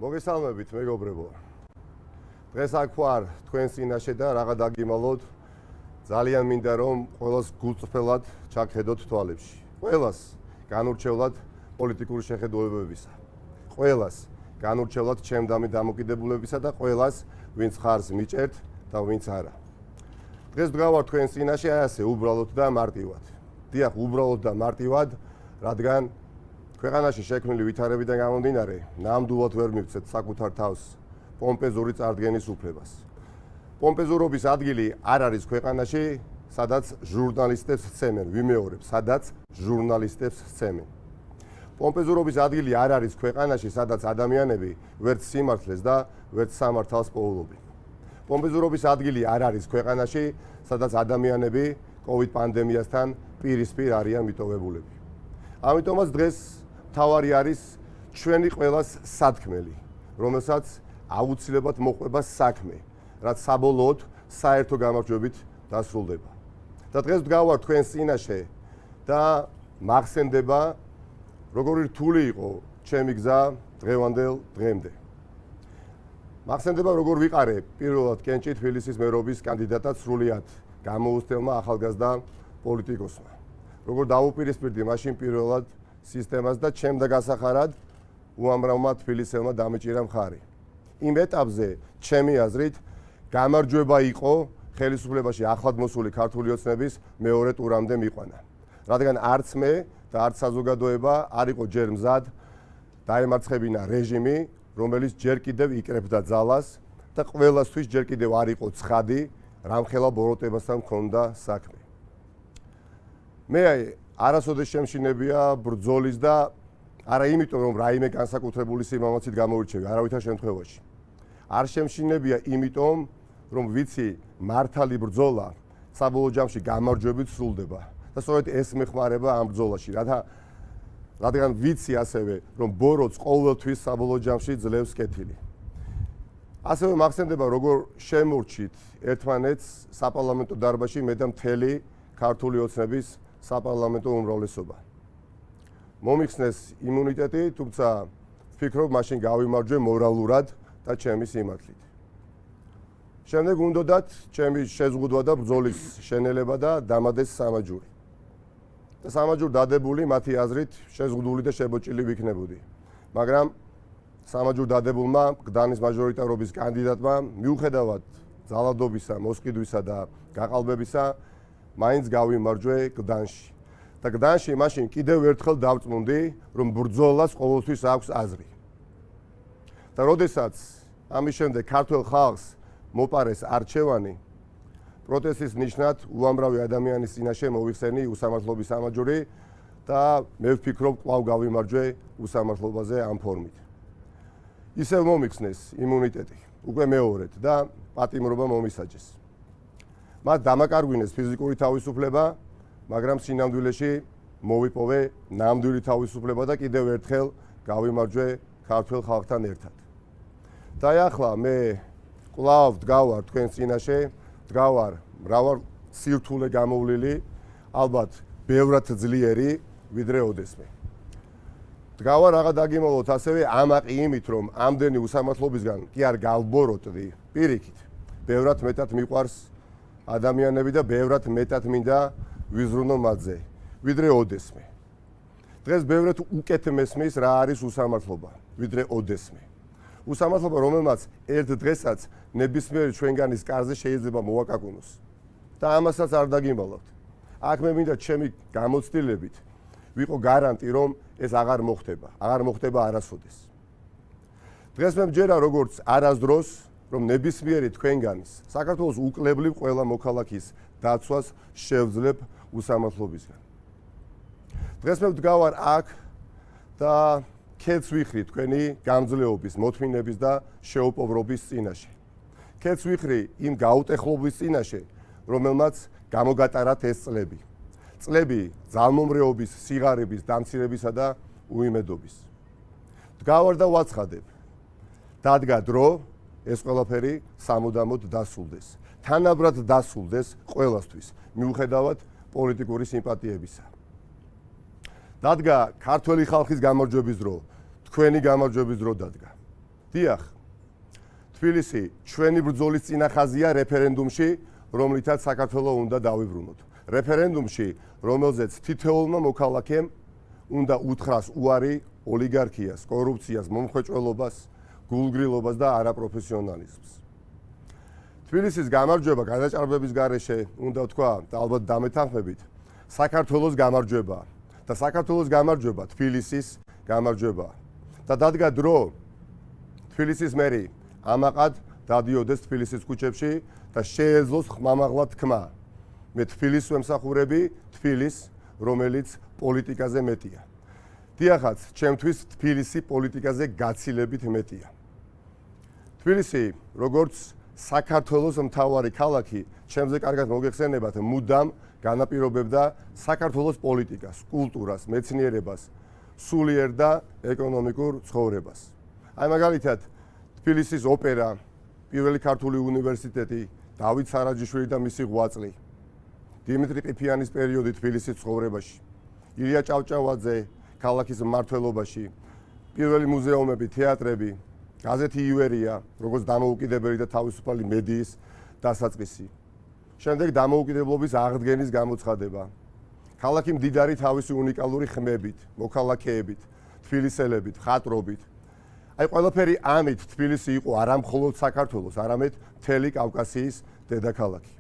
მოგესალმებით მეგობრებო. დღეს აქ ვარ თქვენ წინაშე და რაღა დაგიმალოთ. ძალიან მინდა რომ ყველას გულწრფელად ჩაგხედოთ თვალებში. ყველას განურჩევლად პოლიტიკური შეხედულებებისა. ყველას განურჩევლად ჩემდამი დამოკიდებულებისა და ყველას ვინც ხარს მიჭერთ და ვინც არა. დღეს დგავარ თქვენ წინაშე ასე უბრალოდ და მარტივად. დიახ, უბრალოდ და მარტივად, რადგან ქვეყანაში შექმნილი ვითარებიდან გამომდინარე, ნამდვილად ვერ მივცეთ საკუთარ თავს პომპეზური წარდგენის უფლებას. პომპეზურობის ადგილი არ არის ქვეყანაში, სადაც ჟურნალისტებს სცემენ, ვიმეორებ, სადაც ჟურნალისტებს სცემენ. პომპეზურობის ადგილი არ არის ქვეყანაში, სადაც ადამიანები ვერც სიმართლეს და ვერც სამართალს პოულობენ. პომპეზურობის ადგილი არ არის ქვეყანაში, სადაც ადამიანები COVID პანდემიასთან პირისპირ არიან მიტოვებულები. ამიტომაც დღეს თავარი არის ჩვენი ყველას სათქმელი, რომელსაც აუცილებლად მოყვება საქმე, რაც საბოლოოდ საერთო გამარჯვებით დასრულდება. და დღეს დგავარ თქვენს წინაშე და მახსენდება, როგორი რთული იყო ჩემი გზა დღევანდელ დღემდე. მახსენდება, როგორ ვიყარე პირველად კენჭი თბილისის მერობის კანდიდატად სრულიად გამოუცდელმა ახალგაზრდა პოლიტიკოსმა. როგორ დავუპირისპირდი მაშინ პირველად სისტემას და ჩემდა გასახარად უამრავმა თბილისელმა დამეჭირა მხარი. იმ ეტაპზე ჩემი აზრით გამარჯვება იყო ხელისუფლებაში ახლად მოსული ქართული ოცნების მეორე ტურამდე მიყვანა. რადგან არც მე და არც საზოგადოება არ იყო ჯერ მზად დაემარცხებინა რეჟიმი, რომელიც ჯერ კიდევ იკრებდა ძალას და ყველასთვის ჯერ კიდევ არ იყო ცხადი, რამხელა ბოროტებასთან ჰქონდა საქმე. მე არასოდეს შემშინებია ბრძოლის და არა იმიტომ რომ რაიმე განსაკუთრებული სიმამაცით გამოვირჩევი, არავითარ შემთხვევაში. არ შემშინებია იმიტომ რომ ვიცი მართალი ბრძოლა საბოლოო ჯამში გამარჯვებით სრულდება და სწორედ ეს მეხმარება ამ ბრძოლაში, რადგან ვიცი ასევე რომ ბოროტს ყოველთვის საბოლოო ჯამში ძლევს კეთილი. ასევე მახსენდება როგორ შემორჩით ერთმანეთს საპარლამენტო დარბაზში მე და მთელი ქართული ოცნების საპარლამენტო უმრავლესობა. მომიხსნეს იმუნიტეტი, თუმცა ვფიქრობ მაშინ გავიმარჯვე მორალურად და ჩემი სიმართლით. შემდეგ უნდოდათ ჩემი შეზღუდვა და ბრძოლის შენელება და დამადეს სამაჯური. და სამაჯურ დადებული მათი აზრით შეზღუდული და შებოჭილი ვიქნებოდი. მაგრამ სამაჯურ დადებულმა გდანის მაჟორიტარობის კანდიდატმა მიუხედავად ძალადობისა, მოსყიდვისა და გაყალბებისა მაინც გავიმარჯვე გდანში. და გდანში მაშინ კიდევ ერთხელ დავწმუნდი, რომ ბრძოლას ყოველთვის აქვს აზრი. და როდესაც ამის შემდეგ ქართულ ხალხს მოპარეს არჩევანი, პროტესტის ნიშნად უამრავი ადამიანის წინაშე მოვიხსენი უსამართლობის სამაჯური და მე ვფიქრობ, კვლავ გავიმარჯვე უსამართლობაზე ამ ფორმით. ისევ მომიხსნეს იმუნიტეტი, უკვე მეორედ და პატიმრობა მომისაჯეს. მათ დამაკარგვინეს ფიზიკური თავისუფლება, მაგრამ სინამდვილეში მოვიპოვე ნამდვილი თავისუფლება და კიდევ ერთხელ გავიმარჯვე ქართულ ხალხთან ერთად. და ახლა მე კვლავ დგავარ თქვენ წინაშე, დგავარ მრავალ სირთულე გამოვლილი, ალბათ ბევრად ძლიერი, ვიდრე ოდესმე. დგავარ რაღა დაგიმალოთ ასევე ამაყი იმით, რომ ამდენი უსამართლობისგან კი არ გავბოროტდი, პირიქით. ბევრად მეტად მიყვარს ადამიანები და ბევრად მეტად მინდა ვიზრუნო მათზე, ვიდრე ოდესმე. დღეს ბევრად უკეთ მესმის რა არის უსამართლობა, ვიდრე ოდესმე. უსამართლობა, რომელმაც ერთ დღესაც ნებისმიერი ჩვენგანის კარზე შეიძლება მოვაკაკუნოს. და ამასაც არ დაგიმალავთ. აქ მე მინდა ჩემი გამოცდილებით ვიყო გარანტი, რომ ეს აღარ მოხდება არასოდეს. დღეს მე მჯერა როგორც არასდროს, რომ ნებისმიერი თქვენგანის საქართველოს უკლებლივ ყველა მოქალაქის დაცვას შევძლებ უსამართლობისგან. დღეს მე ვდგავარ აქ და ქეთს ვიხრი თქვენი გამძლეობის, მოთმინების და შეუპოვრობის წინაშე. ქეთს ვიხრი იმ გაუტეხლობის წინაშე, რომელმაც გამოგატარათ ეს წლები. წლები ძალმომრეობის, სიღარიბის, დამცირებისა და უიმედობის. დგავარ და ვაცხადებ. დადგა დრო ეს ყველაფერი სამუდამოდ დასრულდეს. თანაბრად დასრულდეს ყველასთვის, მიუხედავად პოლიტიკური სიმპათიებისა. დადგა ქართველი ხალხის გამარჯვების დრო, თქვენი გამარჯვების დრო დადგა. დიახ. თბილისი ჩვენი ბრძოლის წინახაზია რეფერენდუმში, რომლითაც საქართველოს უნდა დავიბრუნოთ. რეფერენდუმში, რომელზეც თითოეულმა მოქალაქემ უნდა უთხრას უარი ოლიგარქიას, კორუფციას, მომხვეჭველობას, გულგრილობას და არაპროფესიონალიზმს. თბილისის გამარჯვება გადაჭარბების გარეშე უნდა ვთქვა და ალბათ დამეთანხმებით საქართველოს გამარჯვება და საქართველოს გამარჯვება თბილისის გამარჯვება და დადგა დრო თბილისის მერი ამაყად დადიოდეს თბილისის ქუჩებში და შეეძლოს ხმამაღლა თქმა მე თბილისს ვემსახურები თბილის რომელიც პოლიტიკაზე მეტია დიახაც ჩემთვის თბილისი პოლიტიკაზე გაცილებით მეტია თბილისი როგორც საქართველოს მთავარი ქალაქი ჩემზე კარგად მოგეხსენებათ მუდამ განაპირობებდა საქართველოს პოლიტიკას, კულტურას, მეცნიერებას, სულიერ და ეკონომიკურ ცხოვრებას. აი მაგალითად თბილისის ოპერა, პირველი ქართული უნივერსიტეტი, დავით სარაჯიშვილი და მისი ღვაწლი, დიმიტრი ყიფიანის პერიოდი თბილისის ცხოვრებაში, ილია ჭავჭავაძე ქალაქის მმართველობაში, პირველი მუზეუმები, თეატრები, გაზეთი ივერია, როგორც დამოუკიდებელი და თავისუფალი მედიის დასაწყისი. შემდეგ დამოუკიდებლობის აღდგენის გამოცხადება. ქალაქი მდიდარი თავისი უნიკალური ხმებით, მოქალაქეებით, თბილისელებით, ხატრობით. აი ყველაფერი ამით თბილისი იყო არა მხოლოდ საქართველოს, არამედ მთელი კავკასიის დედაქალაქი.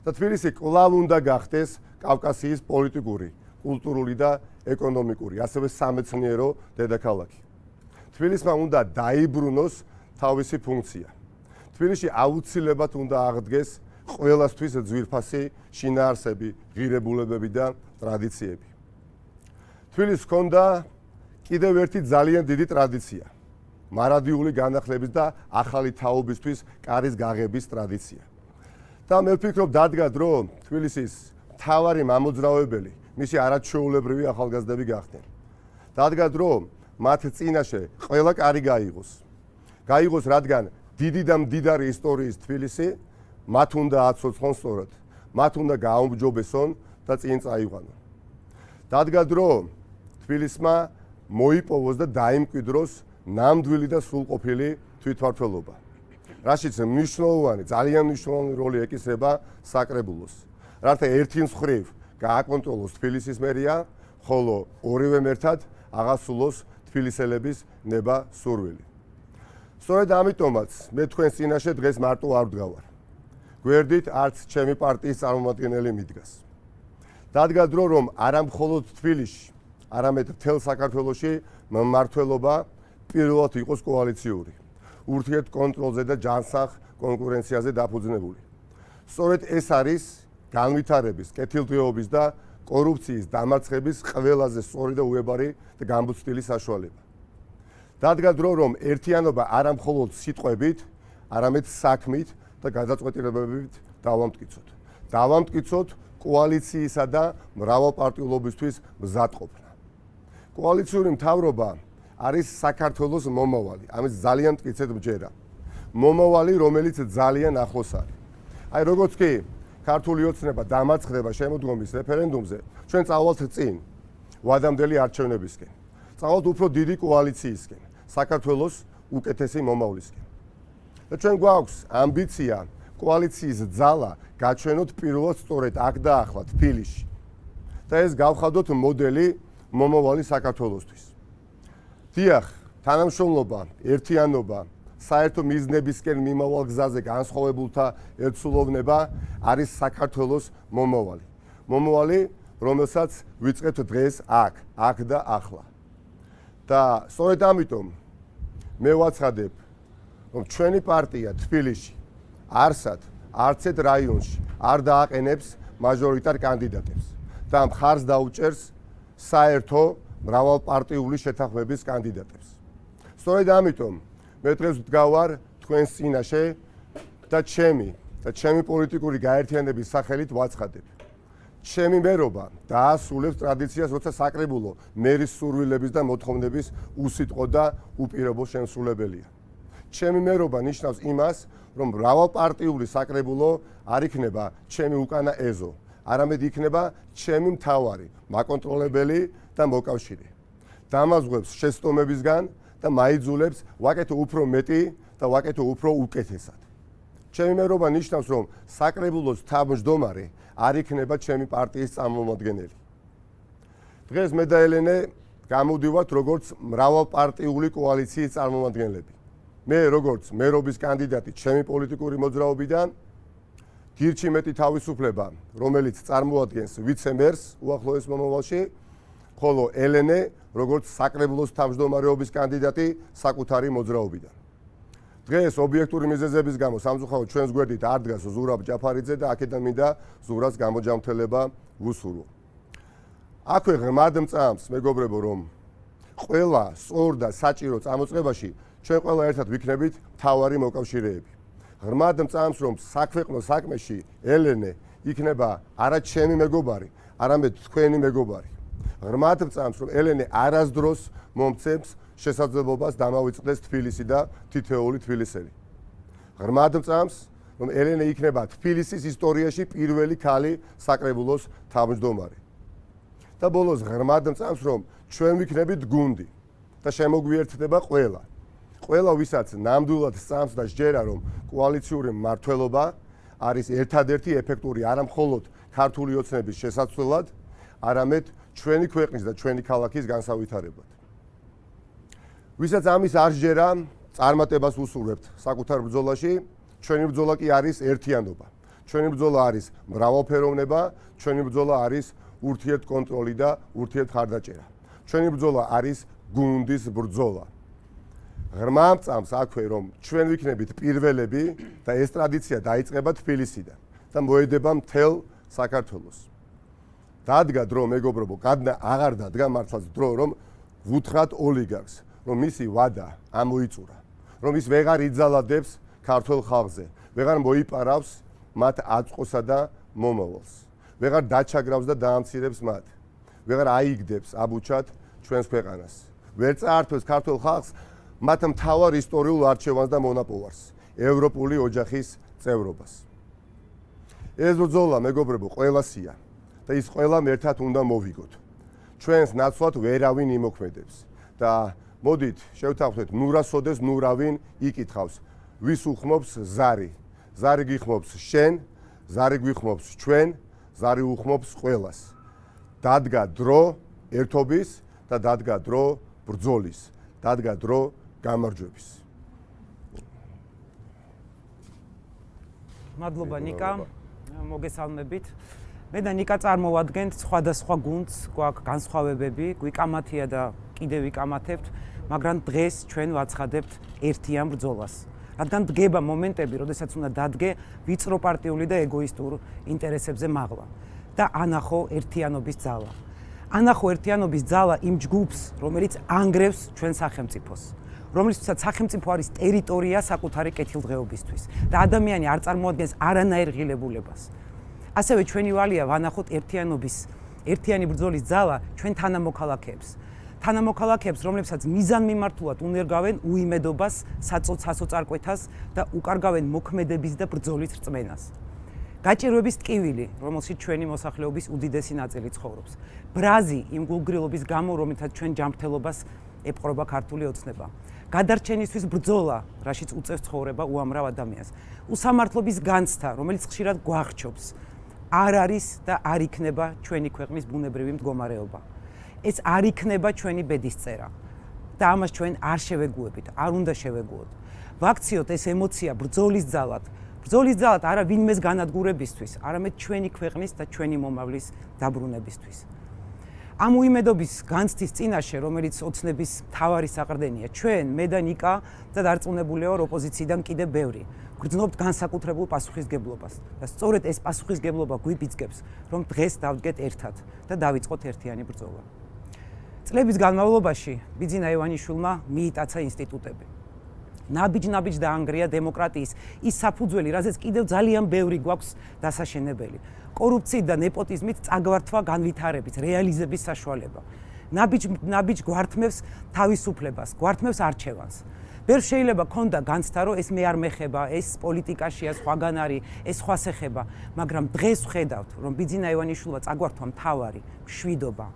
და თბილისი კვლავ უნდა გახდეს კავკასიის პოლიტიკური, კულტურული და ეკონომიკური, ასევე სამეცნიერო დედაქალაქი. თბილისმა უნდა დაიბრუნოს თავისი ფუნქცია. თბილისში აუცილებლად უნდა აღდგეს ყველასთვის ძვირფასი შინაარსები, ღირებულებები და ტრადიციები. თბილისს ჰქონდა კიდევ ერთი ძალიან დიდი ტრადიცია, მარადიული განახლების და ახალი თაობისთვის კარის გაღების ტრადიცია. და მე ვფიქრობ დადგა დრო თბილისის მთავარი მამოძრავებელი, მისი არაჩვეულებრივი ახალგაზრდები გახდნენ. დადგა დრო მათ წინაშე ყველა კარი გაიღოს. გაიღოს რადგან დიდი და მდიდარი ისტორიის თბილისი მათ უნდა აცოცხლონ სწორად, მათ უნდა გააუმჯობესონ და წინ წაიყვანონ. დადგა დრო თბილისმა მოიპოვოს და დაიმკვიდროს ნამდვილი და სრულყოფილი თვითმმართველობა. რაშიც მნიშვნელოვანი, ძალიან მნიშვნელოვანი როლი ეკისრება საკრებულოს. რათა ერთი მხრივ გააკონტროლოს თბილისის მერია, ხოლო ორივე მერთან აღასრულოს თბილისელების ნება სურვილი. სწორედ ამიტომაც მე თქვენს წინაშე დღეს მარტო არ ვდგავარ. გვერდით არც ჩემი პარტიის წარმომადგენელი მიდგას. დადგა დრო რომ არა მხოლოდ თბილისში, არამედ მთელ საქართველოში მმართველობა პირველად იყოს კოალიციური, ურთიერთ კონტროლზე და ჯანსაღ კონკურენციაზე დაფუძნებული. სწორედ ეს არის განვითარების, კეთილდღეობის და კორუფციის დამარცხების ყველაზე სწორი და უებარი და გამოცდილი საშუალება. დადგა დრო რომ ერთიანობა არა მხოლოდ სიტყვებით, არამედ საქმით და გადაწყვეტილებებით დავამტკიცოთ. დავამტკიცოთ კოალიციისა და მრავალპარტიულობისთვის მზადყოფნა. კოალიციური მთავრობა არის საქართველოს მომავალი, ამის ძალიან მტკიცედ მჯერა. მომავალი, რომელიც ძალიან ახლოს არის. აი როგორც კი ქართული ოცნება დამარცხდება შემოდგომის რეფერენდუმზე, ჩვენ წავალთ წინ ვადამდელი არჩევნებისკენ. წავალთ უფრო დიდი კოალიციისკენ, საქართველოს უკეთესი მომავლისკენ. და ჩვენ გვაქვს ამბიცია კოალიციის ძალა გაჩვენოთ პირველად სწორედ აქ და ახლა თბილისში. და ეს გავხადოთ მოდელი მომავალი საქართველოსთვის. დიახ, თანამშრომლობა, ერთიანობა, საერთო მიზნებისკენ მიმავალ გზაზე განსხვავებულთა ერთსულოვნება არის საქართველოს მომავალი. მომავალი, რომელსაც ვიწყებთ დღეს აქ და ახლა. და სწორედ ამიტომ მე ვაცხადებ, რომ ჩვენი პარტია თბილისში არსად არც ერთ რაიონში არ დააყენებს მაჟორიტარ კანდიდატებს და მხარს დაუჭერს საერთო მრავალპარტიული შეთანხმების კანდიდატებს. სწორედ ამიტომ მე დღეს ვდგავარ თქვენს წინაშე და ჩემი პოლიტიკური გაერთიანების სახელით ვაცხადებ. ჩემი მერობა დაასრულებს ტრადიციას, როცა საკრებულო მერის სურვილების და მოთხოვნების უსიტყვო და უპირობო შემსრულებელია. ჩემი მერობა ნიშნავს იმას, რომ მრავალპარტიული საკრებულო არ იქნება ჩემი უკანა ეზო, არამედ იქნება ჩემი მთავარი, მაკონტროლებელი და მოკავშირე. დამაზღვევს შეცდომებისგან და და მაიძულებს ვაკეთო უფრო მეტი და ვაკეთო უფრო უკეთესად. ჩემი მერობა ნიშნავს, რომ საკრებულოს თავმჯდომარე არ იქნება ჩემი პარტიის წარმომადგენელი. დღეს მე და ელენე გამოვდივართ როგორც მრავალპარტიული კოალიციის წარმომადგენლები. მე როგორც მერობის კანდიდატი ჩემი პოლიტიკური მოძრაობიდან გირჩი მეტი თავისუფლება, რომელიც წარმოადგენს ვიცე-მერს უახლოეს მომავალში, ხოლო ელენე როგორც საკრებულოს თავმჯდომარეობის კანდიდატი საკუთარი მოძრაობიდან. დღეს ობიექტური მიზეზების გამო სამწუხაროდ ჩვენს გვერდით არ დგას ზურაბ ჯაფარიძე და აქედან მინდა ზურას გამოჯამრთელება ვუსურვო. აქვე ღრმად მწამს მეგობრებო, რომ ყველა სწორ და საჭირო წამოწყებაში ჩვენ ყველა ერთად ვიქნებით მთავარი მოკავშირეები. ღრმად მწამს, რომ საქვეყნო საქმეში ელენე იქნება არა ჩემი მეგობარი, არამედ თქვენი მეგობარი. ღრმად მწამს, რომ ელენე არასდროს მომცემს შესაძლებლობას დამავიწყდეს თბილისი და თითოეული თბილისელი. ღრმად მწამს, რომ ელენე იქნება თბილისის ისტორიაში პირველი ქალი საკრებულოს თავმჯდომარე. და ბოლოს ღრმად მწამს, რომ ჩვენ ვიქნებით გუნდი და შემოგვიერთდება ყველა. ყველა ვისაც ნამდვილად სწამს და სჯერა, რომ კოალიციური მმართველობა არის ერთადერთი ეფექტური არა მხოლოდ ქართული ოცნების შესაცვლელად, არამედ ჩვენი ქვეყნის და ჩვენი ქალაქის განსავითარებლად. ვისაც ამის არ სჯერა, წარმატებას უსურვებთ საკუთარ ბრძოლაში, ჩვენი ბრძოლა კი არის ერთიანობა. ჩვენი ბრძოლა არის მრავალფეროვნება, ჩვენი ბრძოლა არის ურთიერთკონტროლი და ურთიერთხარდაჭერა. ჩვენი ბრძოლა არის გუნდის ბრძოლა. ღრმა მწამს აქვე, რომ ჩვენ ვიქნებით პირველები და ეს ტრადიცია დაიწყება თბილისიდან და მოედება მთელ საქართველოს. დადგა დრო, მეგობრებო, აღარ დადგა მართლაც დრო, რომ ვუთხრათ ოლიგარქს, რომ მისი ვადა ამოიწურა, რომ ის ვეღარ იძალადებს ქართულ ხალხზე, ვეღარ მოიპარავს მათ აწყოსა და მომავალს, ვეღარ დაჩაგრავს და დაამცირებს მათ, ვეღარ აიგდებს აბუჩად ჩვენს ქვეყანას, ვერ წაართვეს ქართულ ხალხს მათ მთავარ ისტორიულ არჩევანს და მონაპოვარს, ევროპული ოჯახის წევრობას. ეს ბრძოლა, მეგობრებო, ყველასია და ის ყველამ ერთად უნდა მოვიგოთ. ჩვენს ნაცვლად ვერავინ იმოქმედებს და მოდით შევთანხმდეთ, ნურასოდეს ნურავინ იკითხავს, ვის უხმობს ზარი. ზარი გიხმობს შენ, ზარი გვიხმობს ჩვენ, ზარი უხმობს ყველას. დადგა დრო ერთობის და დადგა დრო ბრძოლის, დადგა დრო გამარჯვების. მადლობა ნიკა, მოგესალმებით. მე და ნიკა წარმოვადგენთ სხვადასხვა გუნდს, გვაქვს განსხვავებები, გვიკამათია და კიდევ ვიკამათებთ, მაგრამ დღეს ჩვენ ვაცხადებთ ერთიან ბრძოლას. რადგან დგება მომენტები, როდესაც უნდა დადგე ვიწრო პარტიული და ეგოისტურ ინტერესებზე მაღლა და ანახო ერთიანობის ძალა. ანახო ერთიანობის ძალა იმ ჯგუფს, რომელიც ანგრევს ჩვენ სახელმწიფოს, რომლისთვისაც სახელმწიფო არის ტერიტორია საკუთარი კეთილდღეობისთვის და ადამიანი არ წარმოადგენს არანაირ ღილებულებას. ასევე ჩვენი ვალია ვანახოთ ერთიანი ბრძოლის ძალა ჩვენ თანამოქალაქეებს, რომლებსაც მიზანმიმართულად უნერგავენ უიმედობას, სასოწარკვეთას და უკარგავენ მოქმედების და ბრძოლის რწმენას. გაჭირვების ტკივილი, რომელშიც ჩვენი მოსახლეობის უდიდესი ნაწილი ცხოვრობს. ბრაზი იმ გულგრილობის გამო, რომელთაც ჩვენ ჯანმრთელობას ეპყრობა ქართული ოცნება. გადარჩენისთვის ბრძოლა, რაშიც უწევს ცხოვრება უამრავ ადამიანს. უსამართლობის განცდა, რომელიც ხშირად გვახრჩობს, არ არის და არ იქნება ჩვენი ქვეყნის ბუნებრივი მდგომარეობა. ეს არ იქნება ჩვენი ბედისწერა და ამას ჩვენ არ შევეგუებით, არ უნდა შევეგუოთ. ვაქციოთ ეს ემოცია ბრძოლის ძალად არა ვინმეს განადგურებისთვის, არამედ ჩვენი ქვეყნის და ჩვენი მომავლის დაბრუნებისთვის. ამ უიმედობის განცდის წინაშე, რომელიც ოცნების მთავარი საყრდენია, ჩვენ, მე და ნიკა და დარწმუნებული ვარ ოპოზიციიდან კიდევ ბევრი, გვგრძნობთ განსაკუთრებულ პასუხისგებლობას და სწორედ ეს პასუხისგებლობა გვიპიძგებს, რომ დღეს დავდგეთ ერთად და დავიწყოთ ერთიანი ბრძოლა. წლების განმავლობაში ბიძინა ივანიშვილმა მიიტაცა ინსტიტუტები. ნაბიჯ დაანგრია დემოკრატიის ის საფუძველი, რაზეც კიდევ ძალიან ბევრი გვაქვს დასაშენებელი. კორუფციით და ნეპოტიზმით წაგვართვა განვითარების, რეალიზების საშუალება. ნაბიჯ გვართმევს თავისუფლებას, გვართმევს არჩევანს. ვერ შეიძლება ქონდა განცდა, რომ ეს მე არ მეხება, ეს პოლიტიკაშია, სხვაგან არის, ეს სხვას ეხება, მაგრამ დღეს ვხედავთ, რომ ბიძინა ივანიშვილმა წაგვართვა მთავარი მშვიდობა.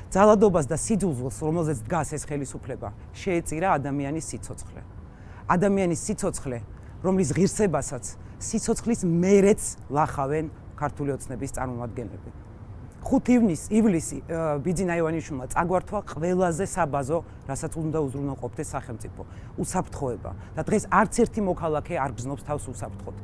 ძალადობას და სიძულვილს, რომელზეც დგას ეს ხელისუფლება, შეეწირა ადამიანის სიცოცხლე. ადამიანის სიცოცხლე, რომლის ღირსებასაც სიცოცხლის მერეც ლახავენ ქართული ოცნების წარმომადგენლები. 5 ივლისი ბიძინა ივანიშვილმა წაგვართვა ყველაზე საბაზო, რასაც უნდა უზრუნველყოფდეს სახელმწიფო, უსაფრთხოება და დღეს არც ერთი მოქალაქე არ გრძნობს თავს უსაფრთხოდ.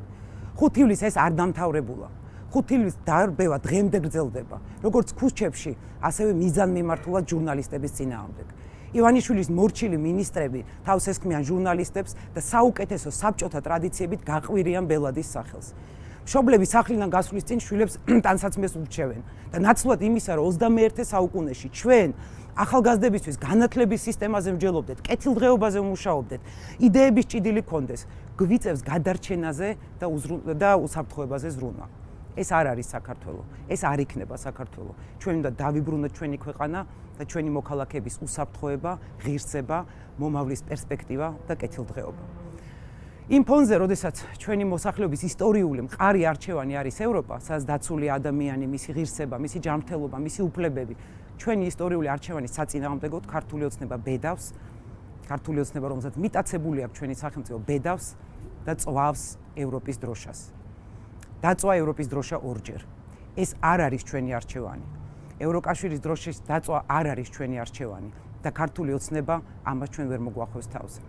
5 ივლისს ეს არ დამთავრებულა. 5 ივლისს დარბევა დღემდე გრძელდება, როგორც ქუჩებში, ასევე მიზანმიმართულად ჟურნალისტების წინააღმდეგ. ივანიშვილის მორჩილი მინისტრები თავს ესხმიან ჟურნალისტებს და საუკეთესო საბჭოთა ტრადიციებით გაყვირიან ბელადის სახელს. მშობლები სახლიდან გასვლის წინ შვილებს ტანსაცმელს ურჩევენ და ნაცვლად იმისა, რომ 21 საუკუნეში ჩვენ ახალგაზრდებისთვის განათლების სისტემაზე მსჯელობდეთ, კეთილდღეობაზე ვმუშაობდეთ, იდეების ჭიდილი გქონდეს, გვიწევს გადარჩენაზე და უსაფრთხოებაზე ზრუნვა. ეს არ არის საქართველო, ეს არ იქნება საქართველო. ჩვენ უნდა დავიბრუნოთ ჩვენი ქვეყანა და ჩვენი მოქალაქეების უსაფრთხოება, ღირსება, მომავლის პერსპექტივა და კეთილდღეობა. იმ ფონზე, როდესაც ჩვენი მოსახლეობის ისტორიული მყარი არჩევანი არის ევროპა, სადაც დაცული ადამიანი, მისი ღირსება, მისი ჯანმრთელობა, მისი უფლებები, ჩვენი ისტორიული არჩევანის საწინააღმდეგოდ ქართული ოცნება ბედავს, ქართული ოცნება, რომელსაც მიტაცებული აქვს ჩვენი სახელმწიფო, ბედავს და წვავს ევროპის დროშას. დაწვა ევროპის დროშა ორჯერ. ეს არ არის ჩვენი არჩევანი. ევროკავშირის დროშის დაწვა არ არის ჩვენი არჩევანი და ქართული ოცნება ამას ჩვენ ვერ მოგვახვევს თავზე.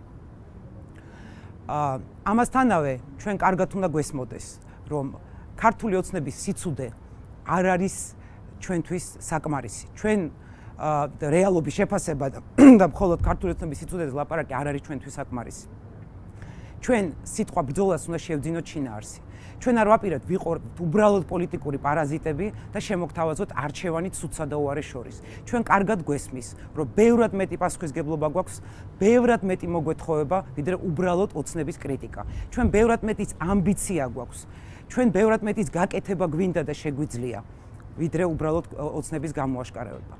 ამასთანავე ჩვენ კარგად უნდა გვესმოდეს, რომ ქართული ოცნების სიცუდე არ არის ჩვენთვის საკმარისი. ჩვენ რეალობის შეფასება და მხოლოდ ქართული ოცნების სიცუდეზე ლაპარაკი არ არის ჩვენთვის საკმარისი. ჩვენ სიტყვა ბრძოლას უნდა შევძინოთ შინაარსი. ჩვენ არ ვაპირებთ ვიყოთ უბრალოდ პოლიტიკური პარაზიტები და შემოგთავაზოთ არჩევანი ცუდსა და უარეს შორის. ჩვენ კარგად გვესმის, რომ ბევრად მეტი პასუხისგებლობა გვაქვს, ბევრად მეტი მოგვეთხოვება, ვიდრე უბრალოდ ოცნების კრიტიკა. ჩვენ ბევრად მეტის ამბიცია გვაქვს. ჩვენ ბევრად მეტის გაკეთება გვინდა და შეგვიძლია, ვიდრე უბრალოდ ოცნების გამოაშკარება.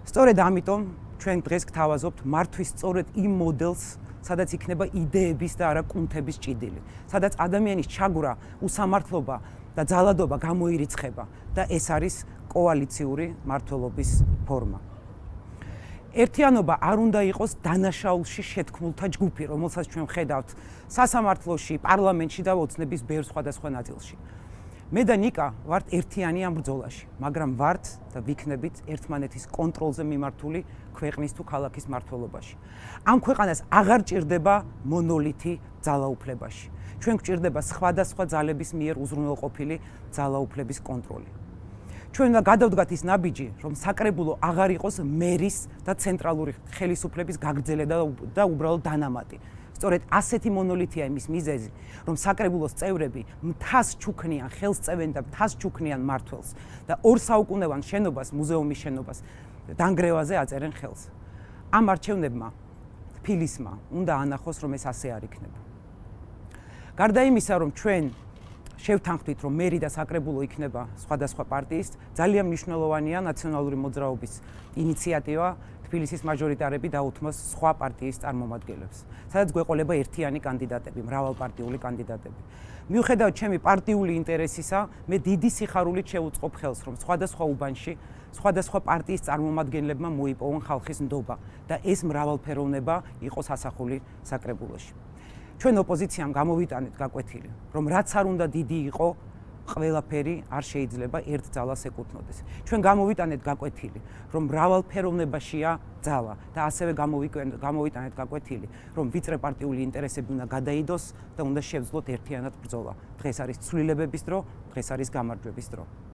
სწორედ ამიტომ ჩვენ დღეს გთავაზობთ მართვის სწორედ იმ მოდელს, სადაც იქნება იდეების და არა კუნთების ჭიდილი, სადაც ადამიანის ჩაგვრა, უსამართლობა და ძალადობა გამოირიცხება და ეს არის კოალიციური მმართველობის ფორმა. ერთიანობა არ უნდა იყოს დანაშაულში შეთქმულთა ჯგუფი, რომელსაც ჩვენ ვხედავთ სასამართლოში, პარლამენტში და ოცნების ბევრ სხვადასხვა ნაწილში. მე და ნიკა ვართ ერთიანი ამ ბრძოლაში, მაგრამ ვართ და ვიქნებით ერთმანეთის კონტროლზე მიმართული ქვეყნის თუ ქალაქის მმართველობაში. ამ ქვეყანას აღარ ჭირდება მონოლითი ძალაუფლებაში. ჩვენ გვჭირდება სხვადასხვა ძალების მიერ უზრუნველყოფილი ძალაუფლების კონტროლი. ჩვენ უნდა გადავდგათ ის ნაბიჯი, რომ საკრებულო აღარ იყოს მერის და ცენტრალური ხელისუფლების გაგრძელება და უბრალოდ დანამატი. სწორედ ასეთი მონოლითია იმის მიზეზი, რომ საკრებულოს წევრები მთას ჩუქნიან, ხელს წევენ და მთას ჩუქნიან მმართველს და 2 საუკუნევან შენობას, მუზეუმის შენობას დანგრევაზე აწერენ ხელს. ამ არჩევნებმა თბილისმა უნდა ანახოს, რომ ეს ასე არ იქნება. გარდა იმისა, რომ ჩვენ შევთანხმდით, რომ მერი და საკრებულო იქნება სხვადასხვა პარტიის, ძალიან მნიშვნელოვანია ნაციონალური მოძრაობის ინიციატივა თბილისის მაჟორიტარები დაუთმოს სხვა პარტიის წარმომადგენლებს, სადაც გვეყოლება ერთიანი კანდიდატები, მრავალპარტიული კანდიდატები. მიუხედავად ჩემი პარტიული ინტერესისა, მე დიდი სიხარულით შევუწყობ ხელს, რომ სხვადასხვა უბანში, სხვადასხვა პარტიის წარმომადგენლებმა მოიპოვონ ხალხის ნდობა და ეს მრავალფეროვნება იყოს ასახული საკრებულოში. ჩვენ ოპოზიციამ გამოვიტანეთ გაკვეთილი, რომ რაც არ უნდა დიდი იყო, ყველაფერი არ შეიძლება ერთ ძალას ეკუთვნოდეს. ჩვენ გამოვიტანეთ გაკვეთილი, რომ მრავალფეროვნებაშია ძალა და ასევე გამოვიტანეთ გაკვეთილი, რომ ვიწრე პარტიული ინტერესები უნდა გადაიდოს და უნდა შევძლოთ ერთიანად ბრძოლა. დღეს არის ცვლილებების დრო, დღეს არის გამარჯვების დრო.